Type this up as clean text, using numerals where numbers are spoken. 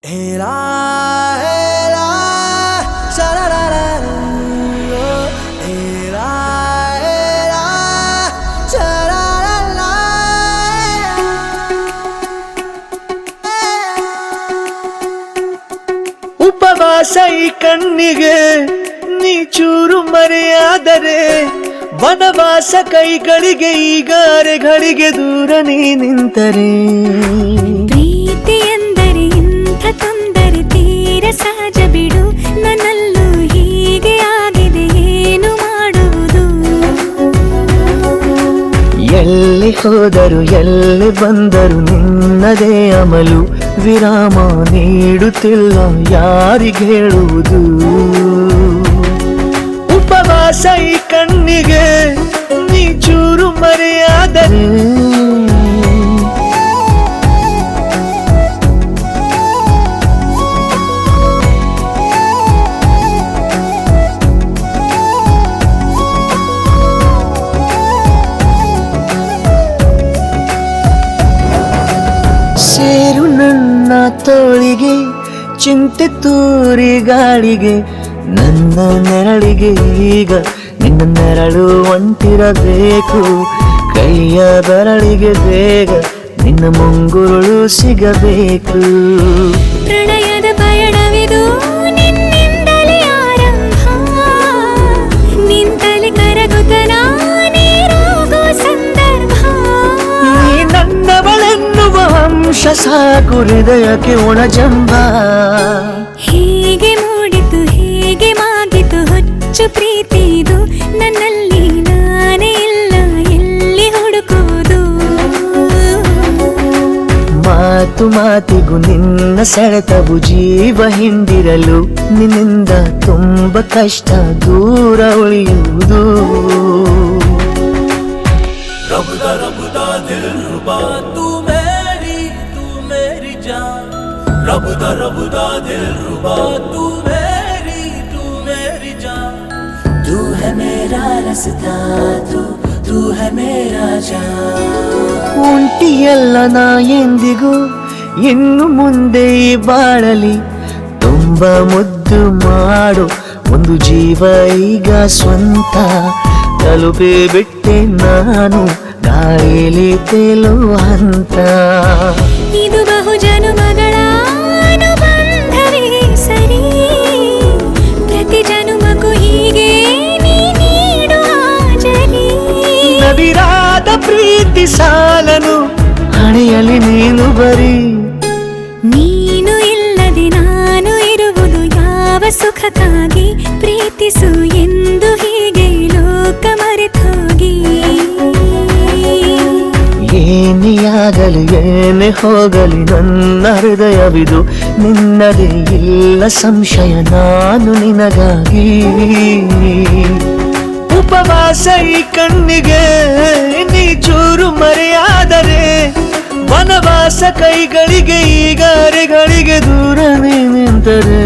Hela, hela, sha-la-la-la-la. Hela, hela, sha-la-la-la. ಉಪವಾಸ ಈ ಕಣ್ಣಿಗೆ ನೀ ಚೂರು ಮರೆಯಾದರೆ ವನವಾಸ ಕೈಗಳಿಗೆ ಈಗ ಅರೆಗಳಿಗೆ ದೂರ ನೀ ನಿಂತರೆ ಪ್ರೀತಿ ಎಂದರೆ ಇಂಥ ತೊಂದರೆ ತೀರ ಸಹಜ ಬಿಡು ನನ್ನಲ್ಲೂ ಹೀಗೆ ಆಗಿದೆ ಏನು ಮಾಡುವುದು ಎಲ್ಲಿ ಹೋದರು ಎಲ್ಲಿ ಬಂದರು ನಿನ್ನದೇ ಅಮಲು ವಿರಾಮ ನೀಡುತ್ತಿಲ್ಲ ಯಾರಿಗೆ ಹೇಳುವುದು ಉಪವಾಸ ಈ ಕಣ್ಣಿಗೆ ನೀ ಚೂರು ಮರೆಯಾದರೆ ಸೇರು ನನ್ನ ತೋಳಿಗೆ ಚಿಂತೆ ತೂರಿ ಗಾಳಿಗೆ ನನ್ನ ನೆರಳಿಗೆ ಈಗ ನಿನ್ನ ನೆರಳು ಒಂಟಿರಬೇಕು ಕೈಯ ಬೆರಳಿಗೆ ಬೇಗ ನಿನ್ನ ಮುಂಗುರುಳು ಸಿಗಬೇಕು ಪ್ರಣಯದ ಪಯಣವಿದು ನಿನ್ನಿಂದಲೇ ಆರಂಭ ನಿಂತಲೇ ಕರಗುತ್ತ ನಾನೇರಾಗೋ ಸಂದರ್ಭ ನೀ ನನ್ನವಳೆನ್ನುವ ಅಂಶ ಸಾಕು ಹೃದಯಕ್ಕೆ ಒಣಜಂಬ ಹೀಗೆ ಮೂಡಿತು ಹೀಗೆ ಮಾಗಿತು ಹುಚ್ಚು ಪ್ರೀತಿದು ನನ್ನಲ್ಲಿ ನಾನೇ ಇಲ್ಲ ಎಲ್ಲಿ ಹುಡುಕುವುದು ಮಾತು ಮಾತಿಗೂ ನಿನ್ನ ಸೆಳೆತವು ಜೀವ ಹಿಂದಿರಲು ನಿನ್ನಿಂದ ತುಂಬ ಕಷ್ಟ ದೂರ ಉಳಿಯುವುದು रबदा रबदा दिल रुबा तू मेरी जान रबदा दिल रुबा तू मेरी जान तू है मेरा रास्ता तू है मेरा जान ಒಂಟಿಯಲ್ಲ ನಾ ಎಂದಿಗೂ ಇನ್ನು ಮುಂದೆ ಈ ಬಾಳಲಿ ತುಂಬ ಮುದ್ದು ಮಾಡು ಒಂದು ಜೀವ ಈಗ ಸ್ವಂತ ತಲುಪಿ ಬಿಟ್ಟೆ ನಾನು ಗಾಳಿಲಿ ತೇಲೋ ಹಂತ ಇದು ಬಹು ಜನುಮಗಳ ಅನುಬಂಧವೇ ಸರಿ ಪ್ರತಿ ಜನುಮಕ್ಕೂ ಹೀಗೆ ನೀ ನೀಡುವ ಜರಿ ನವಿರಾದ ಪ್ರೀತಿ ಸಾಲನು ಹಣೆಯಲ್ಲಿ ನೀನು ಬರೀ ನೀನು ಇಲ್ಲದೆ ನಾನು ಇರುವುದು ಯಾವ ಸುಖಕ್ಕಾಗಿ ಪ್ರೀತಿಸು ಎಂದು ಹೀಗೆ ಲೋಕ ಮರೆತೋಗಿ ಏನೇ ಆಗಲಿ ಏನೇ ಹೋಗಲಿ ನನ್ನ ಹೃದಯವಿದು ನಿನ್ನದೇ ಇಲ್ಲ ಸಂಶಯ ನಾನು ನಿನಗಾಗಿ ಉಪವಾಸ ಈ ಕಣ್ಣಿಗೆ ನೀ ಚೂರು ಮರೆಯಾದರೆ ವನವಾಸ ಕೈಗಳಿಗೆ ಈಗ ಅರೆಗಳಿಗೆ ದೂರ ನೀ ನಿಂತರೆ